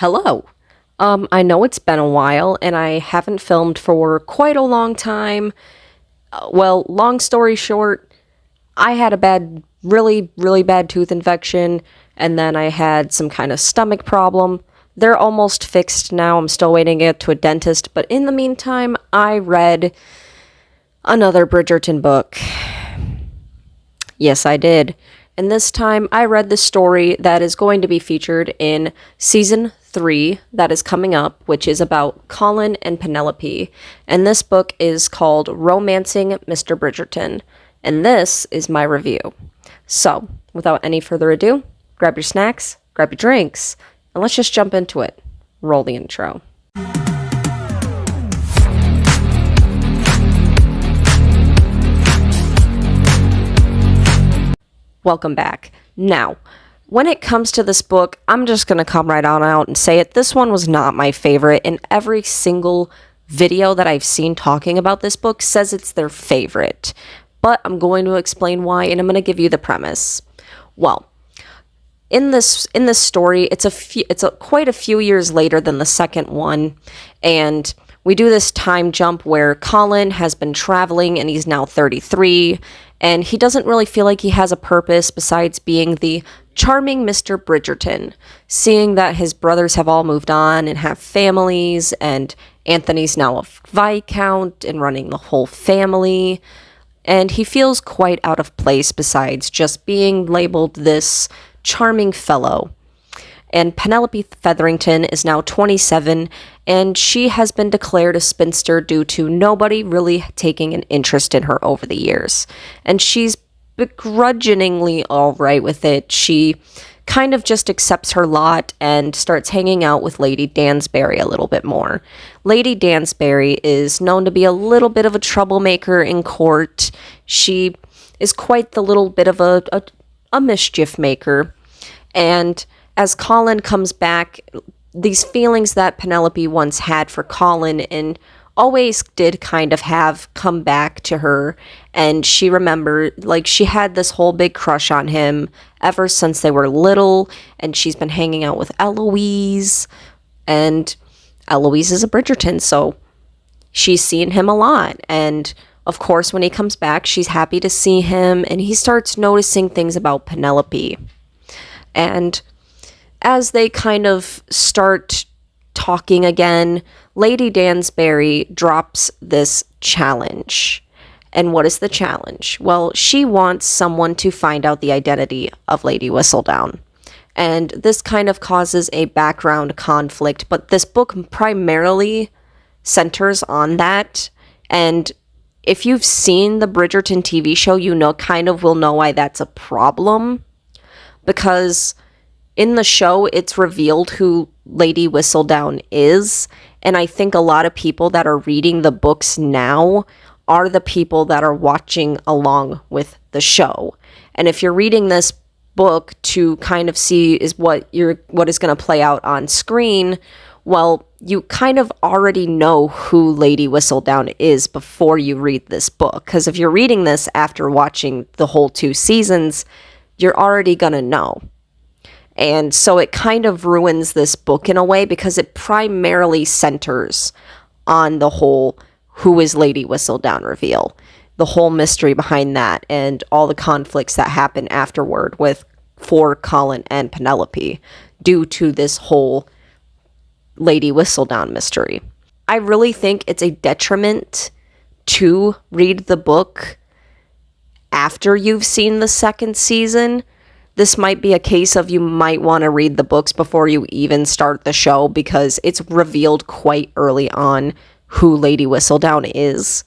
Hello. I know it's been a while and I haven't filmed for quite a long time. Long story short, I had a really bad tooth infection and then I had some kind of stomach problem. They're almost fixed now. I'm still waiting to get to a dentist, but in the meantime, I read another Bridgerton book. Yes, I did. And this time I read the story that is going to be featured in season 3 that is coming up, which is about Colin and Penelope. And this book is called Romancing Mr. Bridgerton. And this is my review. So, without any further ado, grab your snacks, grab your drinks, and let's just jump into it. Roll the intro. Welcome back. Now, when it comes to this book, I'm just going to come right on out and say it. This one was not my favorite, and every single video that I've seen talking about this book says it's their favorite. But I'm going to explain why, and I'm going to give you the premise. Well, in this story, it's quite a few years later than the second one, and we do this time jump where Colin has been traveling and he's now 33, and he doesn't really feel like he has a purpose besides being the charming Mr. Bridgerton, seeing that his brothers have all moved on and have families, and Anthony's now a viscount and running the whole family, and he feels quite out of place besides just being labeled this charming fellow. And Penelope Featherington is now 27, and she has been declared a spinster due to nobody really taking an interest in her over the years. And she's begrudgingly all right with it. She kind of just accepts her lot and starts hanging out with Lady Dansbury a little bit more. Lady Dansbury is known to be a little bit of a troublemaker in court. She is quite the little bit of a mischief maker. And as Colin comes back, these feelings that Penelope once had for Colin and always did kind of have come back to her, and she remembered, like, she had this whole big crush on him ever since they were little, and she's been hanging out with Eloise, and Eloise is a Bridgerton, so she's seen him a lot, and of course when he comes back, she's happy to see him, and he starts noticing things about Penelope. And as they kind of start talking again, Lady Dansbury drops this challenge. And what is the challenge? Well, she wants someone to find out the identity of Lady Whistledown. And this kind of causes a background conflict, but this book primarily centers on that. And if you've seen the Bridgerton TV show, you will know why that's a problem. Because in the show, it's revealed who Lady Whistledown is, and I think a lot of people that are reading the books now are the people that are watching along with the show. And if you're reading this book to kind of see what is going to play out on screen, well, you kind of already know who Lady Whistledown is before you read this book. Because if you're reading this after watching the whole 2 seasons, you're already going to know. And so it kind of ruins this book in a way because it primarily centers on the whole who is Lady Whistledown reveal, the whole mystery behind that, and all the conflicts that happen afterward for Colin and Penelope due to this whole Lady Whistledown mystery. I really think it's a detriment to read the book after you've seen the second season. This might be a case of you might want to read the books before you even start the show because it's revealed quite early on who Lady Whistledown is.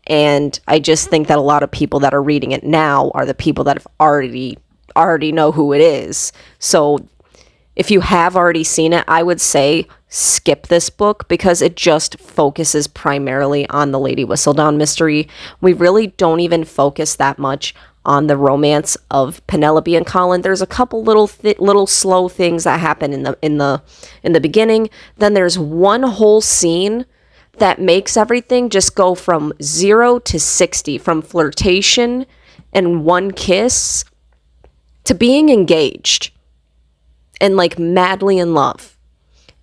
And I just think that a lot of people that are reading it now are the people that have already know who it is. So if you have already seen it, I would say skip this book because it just focuses primarily on the Lady Whistledown mystery. We really don't even focus that much on the romance of Penelope and Colin. There's a couple little slow things that happen in the beginning. Then there's one whole scene that makes everything just go from 0 to 60, from flirtation and one kiss to being engaged and like madly in love.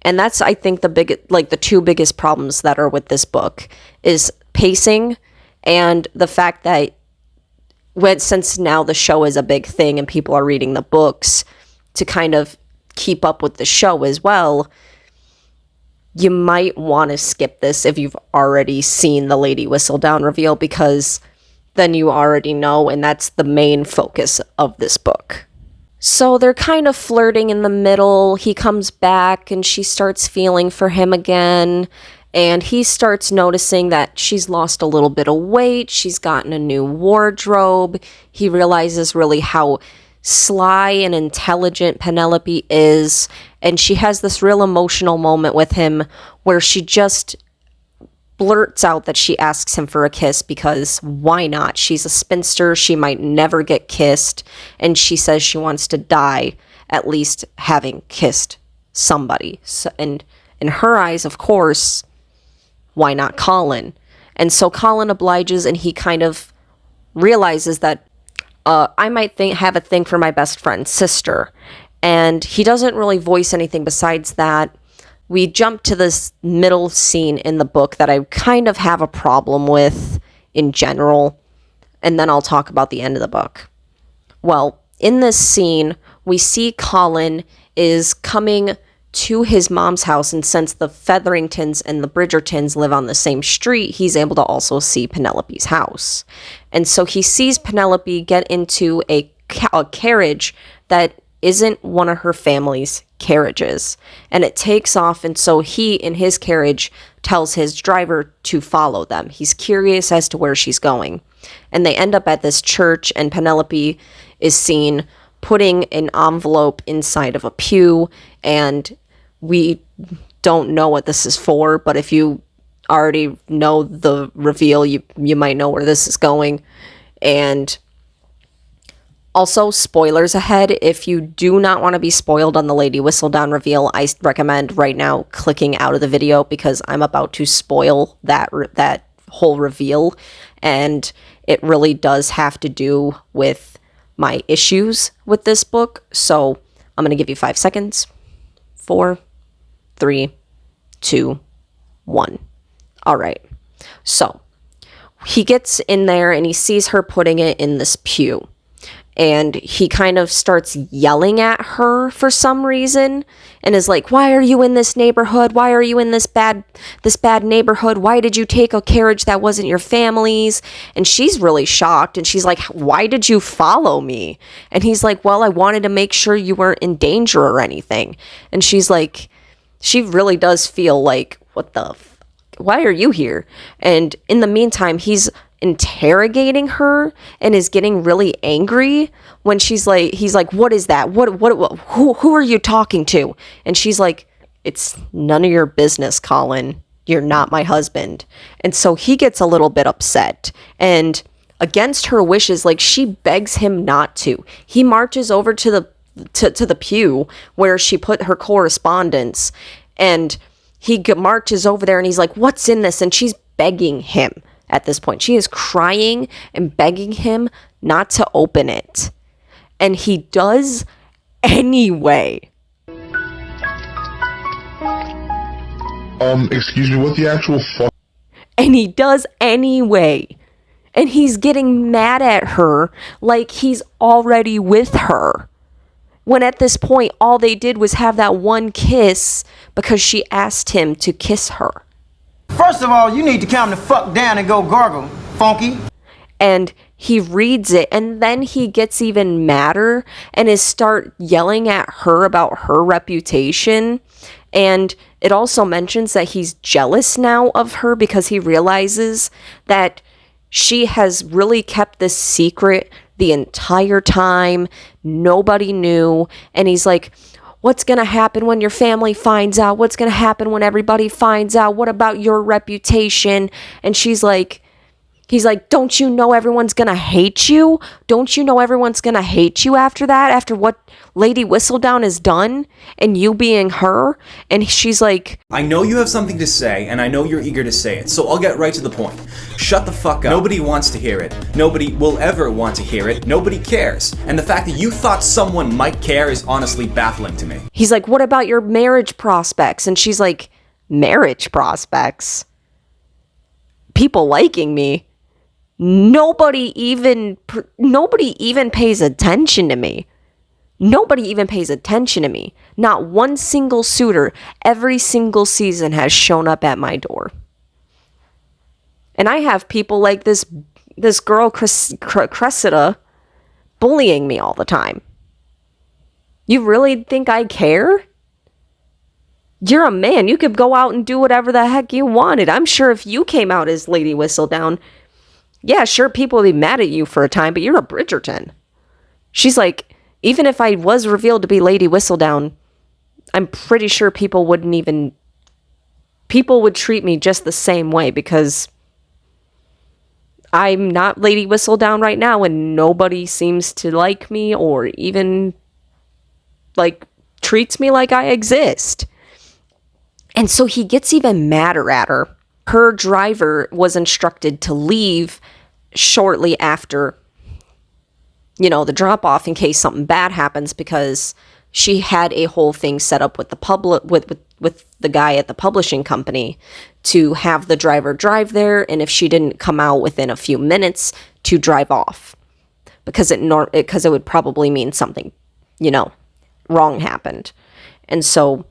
And that's, I think, the two biggest problems that are with this book is pacing and the fact that since now the show is a big thing and people are reading the books to kind of keep up with the show as well, you might want to skip this if you've already seen the Lady Whistledown reveal, because then you already know, and that's the main focus of this book. So they're kind of flirting in the middle. He comes back and she starts feeling for him again. And he starts noticing that she's lost a little bit of weight. She's gotten a new wardrobe. He realizes really how sly and intelligent Penelope is. And she has this real emotional moment with him where she just blurts out that she asks him for a kiss because why not? She's a spinster. She might never get kissed. And she says she wants to die at least having kissed somebody. So, and in her eyes, of course, why not Colin? And so Colin obliges, and he kind of realizes that I might have a thing for my best friend's sister. And he doesn't really voice anything besides that. We jump to this middle scene in the book that I kind of have a problem with in general, and then I'll talk about the end of the book. Well, in this scene, we see Colin is coming to his mom's house, and since the Featheringtons and the Bridgertons live on the same street, he's able to also see Penelope's house. And so he sees Penelope get into a carriage that isn't one of her family's carriages, and it takes off, and so he, in his carriage, tells his driver to follow them. He's curious as to where she's going, and they end up at this church, and Penelope is seen putting an envelope inside of a pew, and we don't know what this is for, but if you already know the reveal, you might know where this is going. And also, spoilers ahead. If you do not want to be spoiled on the Lady Whistledown reveal, I recommend right now clicking out of the video because I'm about to spoil that whole reveal, and it really does have to do with my issues with this book. So I'm going to give you 5 seconds. 4, 3, 2, 1. All right. So he gets in there and he sees her putting it in this pew. And he kind of starts yelling at her for some reason and is like, why are you in this neighborhood? Why are you in this bad neighborhood? Why did you take a carriage that wasn't your family's? And she's really shocked. And she's like, why did you follow me? And he's like, well, I wanted to make sure you weren't in danger or anything. And she's like, she really does feel like, why are you here? And in the meantime, he's interrogating her and is getting really angry when he's like, what is that? Who are you talking to? And she's like, it's none of your business, Colin. You're not my husband. And so he gets a little bit upset, and against her wishes, like, she begs him not to. He marches over to the pew where she put her correspondence, and he marches over there and he's like, what's in this? And she's begging him. At this point, she is crying and begging him not to open it. And he does anyway. Excuse me, what the actual fuck? And he does anyway. And he's getting mad at her like he's already with her. When at this point, all they did was have that one kiss because she asked him to kiss her. First of all, you need to calm the fuck down and go gargle, funky. And he reads it, and then he gets even madder and is start yelling at her about her reputation. And it also mentions that he's jealous now of her because he realizes that she has really kept this secret the entire time. Nobody knew. And he's like, what's going to happen when your family finds out? What's going to happen when everybody finds out? What about your reputation? And she's like, He's like, don't you know everyone's gonna hate you? Don't you know everyone's gonna hate you after that? After what Lady Whistledown has done? And you being her? And she's like, I know you have something to say, and I know you're eager to say it, so I'll get right to the point. Shut the fuck up. Nobody wants to hear it. Nobody will ever want to hear it. Nobody cares. And the fact that you thought someone might care is honestly baffling to me. He's like, what about your marriage prospects? And she's like, marriage prospects? People liking me? Nobody even pays attention to me. Nobody even pays attention to me. Not one single suitor every single season has shown up at my door. And I have people like this girl Cressida bullying me all the time. You really think I care? You're a man. You could go out and do whatever the heck you wanted. I'm sure if you came out as Lady Whistledown, yeah, sure, people would be mad at you for a time, but you're a Bridgerton. She's like, even if I was revealed to be Lady Whistledown, I'm pretty sure people would treat me just the same way because I'm not Lady Whistledown right now and nobody seems to like me or even, like, treats me like I exist. And so he gets even madder at her. Her driver was instructed to leave shortly after, the drop-off in case something bad happens because she had a whole thing set up with the with the guy at the publishing company to have the driver drive there, and if she didn't come out within a few minutes, to drive off because it would probably mean something, wrong happened. And so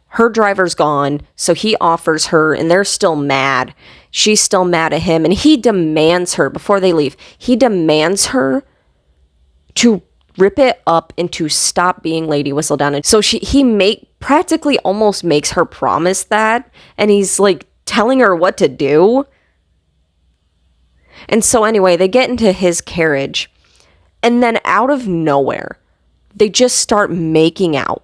her driver's gone, so he offers her, and they're still mad. She's still mad at him, and he demands her, before they leave, he demands her to rip it up and to stop being Lady Whistledown. And so he practically almost makes her promise that, and he's, like, telling her what to do. And so anyway, they get into his carriage, and then out of nowhere, they just start making out.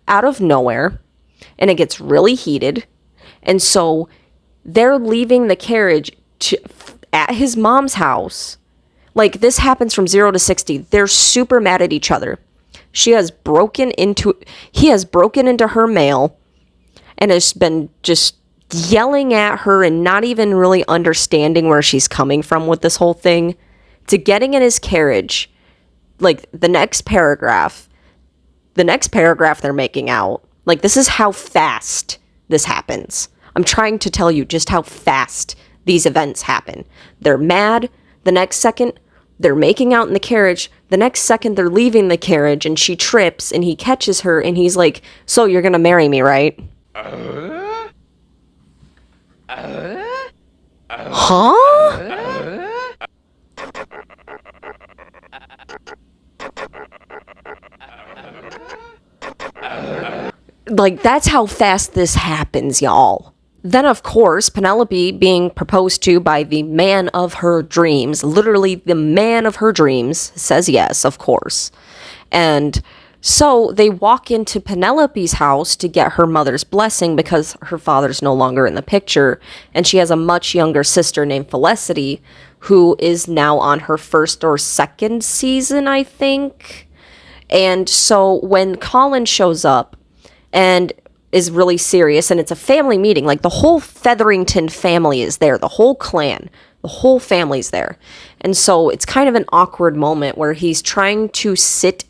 Out of nowhere, and it gets really heated. And so they're leaving the carriage at his mom's house. Like, this happens from 0 to 60. They're super mad at each other. He has broken into her mail and has been just yelling at her and not even really understanding where she's coming from with this whole thing, to getting in his carriage. Like, the next paragraph they're making out. Like, this is how fast this happens. I'm trying to tell you just how fast these events happen. They're mad. The next second, they're making out in the carriage. The next second, they're leaving the carriage, and she trips, and he catches her, and he's like, so you're gonna marry me, right? Huh? Like, that's how fast this happens, y'all. Then, of course, Penelope, being proposed to by the man of her dreams, literally the man of her dreams, says yes, of course. And so they walk into Penelope's house to get her mother's blessing because her father's no longer in the picture. And she has a much younger sister named Felicity, who is now on her first or second season, I think. And so when Colin shows up and is really serious, and it's a family meeting, like the whole Featherington family is there, the whole clan, the whole family's there. And so it's kind of an awkward moment where he's trying to sit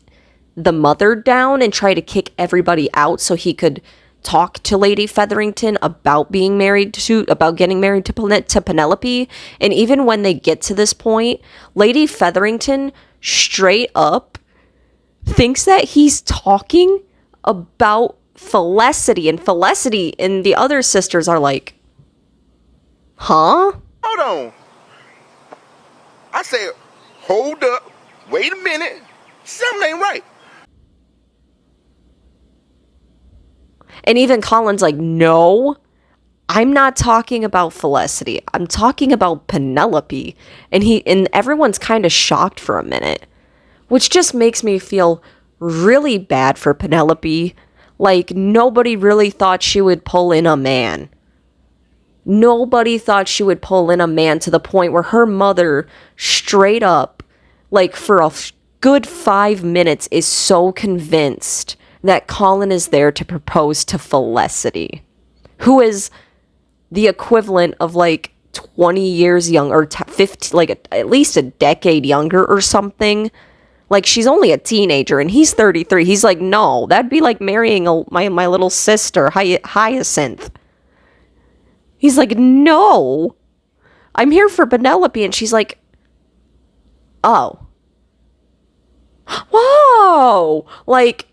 the mother down and try to kick everybody out so he could talk to Lady Featherington about getting married to Penelope. And even when they get to this point, Lady Featherington straight up thinks that he's talking about Felicity, and Felicity and the other sisters are like, huh? Hold on. I said, hold up, wait a minute, something ain't right. And even Colin's like, no, I'm not talking about Felicity. I'm talking about Penelope. And everyone's kind of shocked for a minute, which just makes me feel really bad for Penelope. Like, nobody really thought she would pull in a man. Nobody thought she would pull in a man to the point where her mother straight up, like for a good 5 minutes, is so convinced that Colin is there to propose to Felicity, who is the equivalent of like 20 years young, or 50, like at least a decade younger or something. Like, she's only a teenager and he's 33. He's like, no, that'd be like marrying my little sister, Hyacinth. He's like, no, I'm here for Penelope. And she's like, oh. Whoa. Like,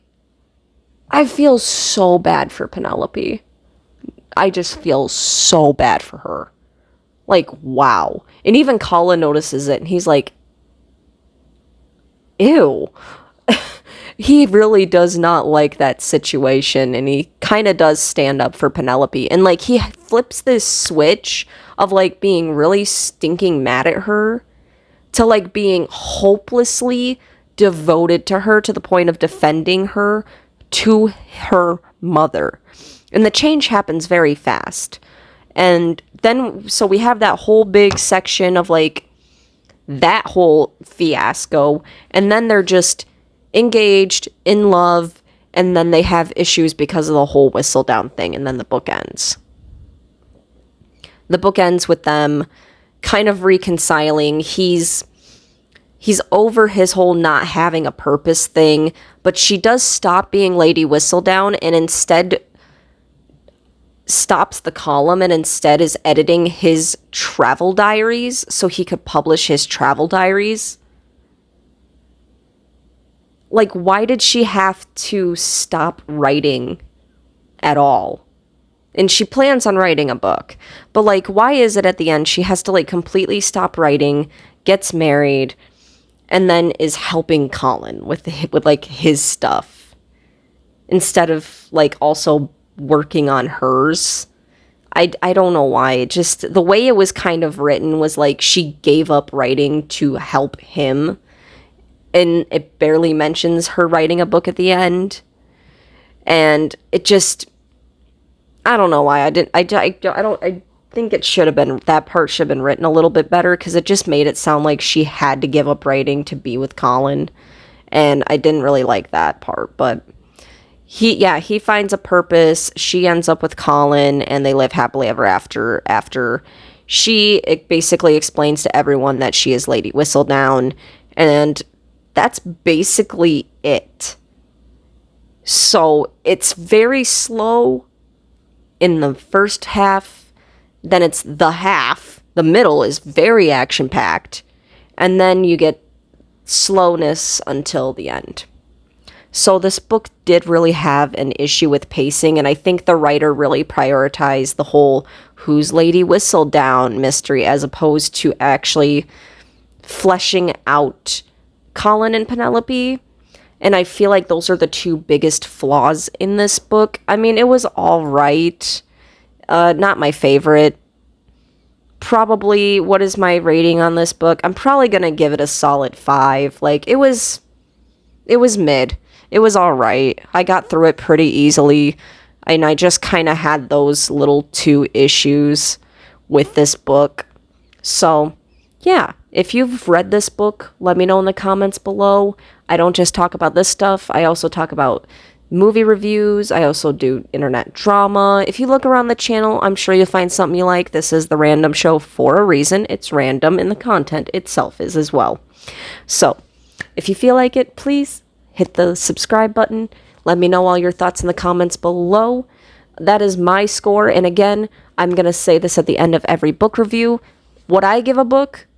I feel so bad for Penelope. I just feel so bad for her. Like, wow. And even Colin notices it and he's like, ew. He really does not like that situation, and he kind of does stand up for Penelope. And like, he flips this switch of like being really stinking mad at her to like being hopelessly devoted to her, to the point of defending her to her mother. And the change happens very fast. And then, so we have that whole big section of like that whole fiasco, and then they're just engaged, in love, and then they have issues because of the whole Whistledown thing, and then the book ends. The book ends with them kind of reconciling. He's over his whole not having a purpose thing, but she does stop being Lady Whistledown and instead stops the column and instead is editing his travel diaries so he could publish his travel diaries. Like, why did she have to stop writing at all? And she plans on writing a book. But, like, why is it at the end she has to, like, completely stop writing, gets married, and then is helping Colin with like, his stuff? Instead of, like, also working on hers. I don't know why. It just, the way it was kind of written was like she gave up writing to help him. And it barely mentions her writing a book at the end. And it just, I don't know why. I think it should have been, that part should have been written a little bit better, because it just made it sound like she had to give up writing to be with Colin. And I didn't really like that part. But he finds a purpose. She ends up with Colin and they live happily ever after she basically explains to everyone that she is Lady Whistledown. And that's basically it. So it's very slow in the first half. Then it's the half. The middle is very action-packed. And then you get slowness until the end. So this book did really have an issue with pacing, and I think the writer really prioritized the whole who's Lady Whistledown mystery as opposed to actually fleshing out Colin and Penelope. And I feel like those are the two biggest flaws in this book. I mean, it was all right. Not my favorite. Probably, what is my rating on this book? I'm probably going to give it a solid 5. Like, it was mid. It was all right. I got through it pretty easily. And I just kind of had those little 2 issues with this book. So, yeah. If you've read this book, let me know in the comments below. I don't just talk about this stuff. I also talk about movie reviews. I also do internet drama. If you look around the channel, I'm sure you'll find something you like. This is the Random Show for a reason. It's random, and the content itself is as well. So, if you feel like it, please hit the subscribe button. Let me know all your thoughts in the comments below. That is my score. And again, I'm going to say this at the end of every book review. What I give a book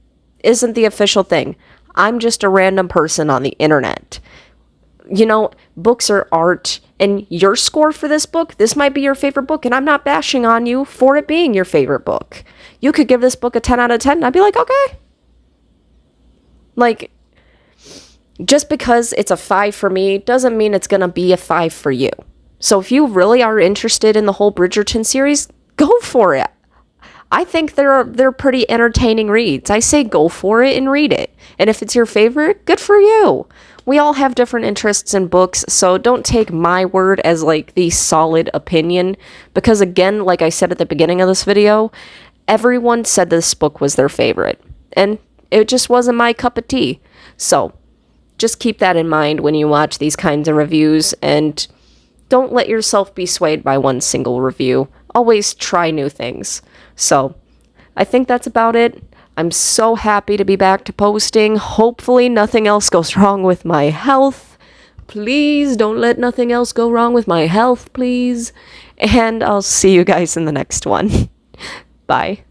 isn't the official thing. I'm just a random person on the internet. You know, books are art, and your score for this book, this might be your favorite book, and I'm not bashing on you for it being your favorite book. You could give this book a 10 out of 10, and I'd be like, okay. Like, just because it's a 5 for me doesn't mean it's going to be a 5 for you. So if you really are interested in the whole Bridgerton series, go for it. I think they're pretty entertaining reads. I say go for it and read it. And if it's your favorite, good for you. we all have different interests in books, so don't take my word as like the solid opinion, because again, like I said at the beginning of this video, everyone said this book was their favorite, and it just wasn't my cup of tea. So just keep that in mind when you watch these kinds of reviews, and don't let yourself be swayed by one single review. Always try new things. So I think that's about it. I'm so happy to be back to posting. Hopefully nothing else goes wrong with my health. Please don't let nothing else go wrong with my health, please. And I'll see you guys in the next one. Bye.